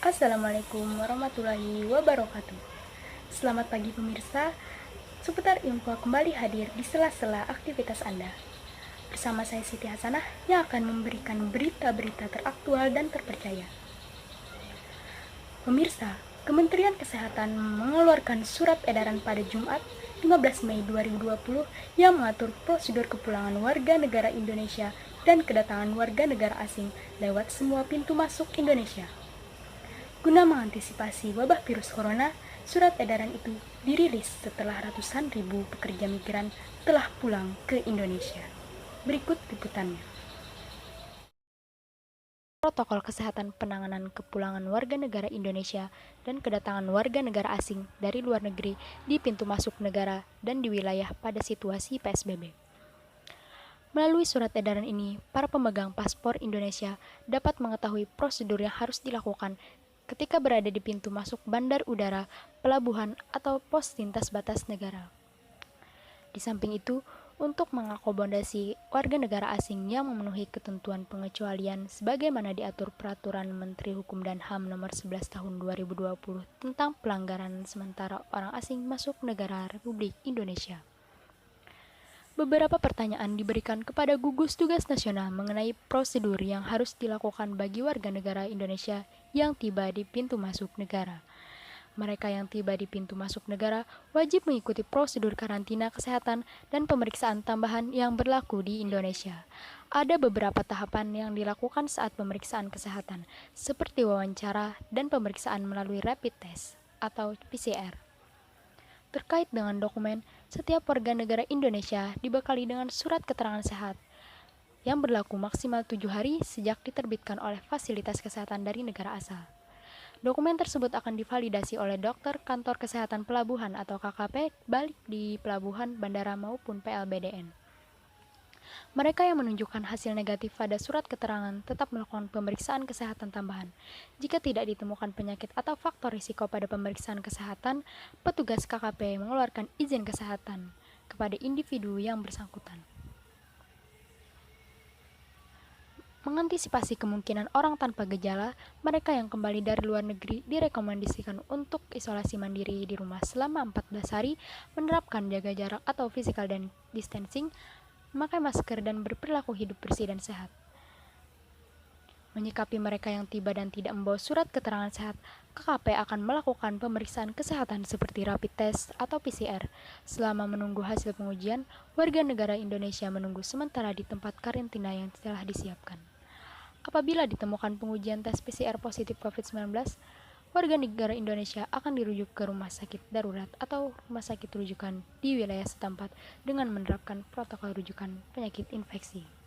Assalamualaikum warahmatullahi wabarakatuh. Selamat pagi pemirsa, seputar info kembali hadir di sela-sela aktivitas Anda. Bersama saya Siti Hasanah yang akan memberikan berita-berita teraktual dan terpercaya. Pemirsa, Kementerian Kesehatan mengeluarkan surat edaran pada Jumat 15 Mei 2020 yang mengatur prosedur kepulangan warga negara Indonesia dan kedatangan warga negara asing lewat semua pintu masuk Indonesia. Guna mengantisipasi wabah virus corona, surat edaran itu dirilis setelah ratusan ribu pekerja migran telah pulang ke Indonesia. Berikut liputannya. Protokol kesehatan penanganan kepulangan warga negara Indonesia dan kedatangan warga negara asing dari luar negeri di pintu masuk negara dan di wilayah pada situasi PSBB. Melalui surat edaran ini, para pemegang paspor Indonesia dapat mengetahui prosedur yang harus dilakukan ketika berada di pintu masuk bandar udara, pelabuhan, atau pos lintas batas negara. Di samping itu, untuk mengakomodasi warga negara asing yang memenuhi ketentuan pengecualian sebagaimana diatur Peraturan Menteri Hukum dan HAM Nomor 11 Tahun 2020 tentang pelanggaran sementara orang asing masuk negara Republik Indonesia. Beberapa pertanyaan diberikan kepada gugus tugas nasional mengenai prosedur yang harus dilakukan bagi warga negara Indonesia yang tiba di pintu masuk negara. Mereka yang tiba di pintu masuk negara wajib mengikuti prosedur karantina kesehatan dan pemeriksaan tambahan yang berlaku di Indonesia. Ada beberapa tahapan yang dilakukan saat pemeriksaan kesehatan, seperti wawancara dan pemeriksaan melalui rapid test atau PCR. Terkait dengan dokumen, setiap warga negara Indonesia dibekali dengan surat keterangan sehat yang berlaku maksimal 7 hari sejak diterbitkan oleh fasilitas kesehatan dari negara asal. Dokumen tersebut akan divalidasi oleh dokter kantor kesehatan pelabuhan atau KKP balik di pelabuhan, bandara maupun PLBDN. Mereka yang menunjukkan hasil negatif pada surat keterangan tetap melakukan pemeriksaan kesehatan tambahan. Jika tidak ditemukan penyakit atau faktor risiko pada pemeriksaan kesehatan, petugas KKP mengeluarkan izin kesehatan kepada individu yang bersangkutan. Mengantisipasi kemungkinan orang tanpa gejala, mereka yang kembali dari luar negeri direkomendasikan untuk isolasi mandiri di rumah selama 14 hari, menerapkan jaga jarak atau physical distancing, memakai masker dan berperilaku hidup bersih dan sehat. Menyikapi mereka yang tiba dan tidak membawa surat keterangan sehat, KKP akan melakukan pemeriksaan kesehatan seperti rapid test atau PCR. Selama menunggu hasil pengujian, warga negara Indonesia menunggu sementara di tempat karantina yang telah disiapkan. Apabila ditemukan pengujian tes PCR positif COVID-19, warga negara Indonesia akan dirujuk ke rumah sakit darurat atau rumah sakit rujukan di wilayah setempat dengan menerapkan protokol rujukan penyakit infeksi.